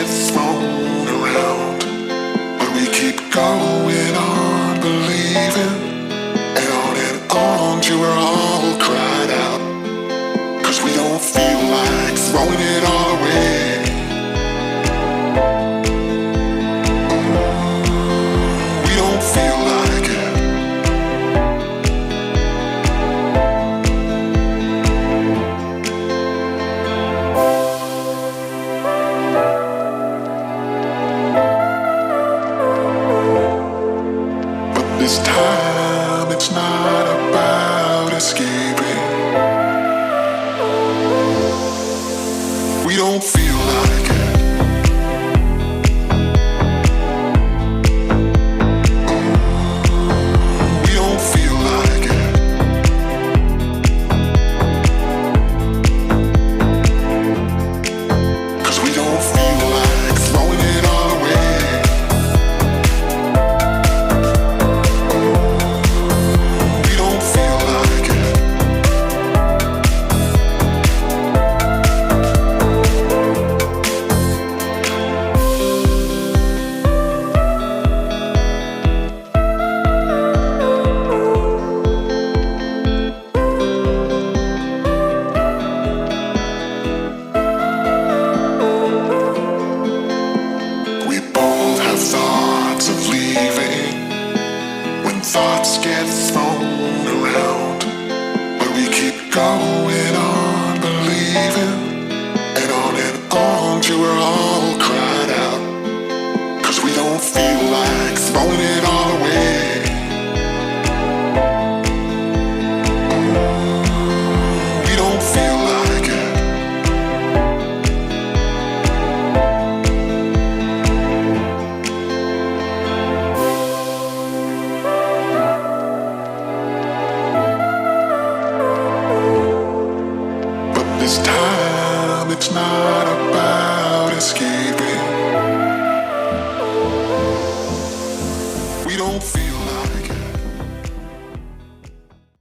get thrown around, but we keep going on believing, and on till we're all cried out. 'Cause we don't feel like throwing it all away. We don't feel like it. But this time it's not about escaping. We don't feel like it. We don't feel like it. 'Cause we don't feel like throwing it all away. We don't feel like it. We both have thoughts of leaving when thoughts get thrown around, but we keep going on believing, and on till we're all cried out. 'Cause we don't feel like throwing it all away. We don't feel like it. But this time it's not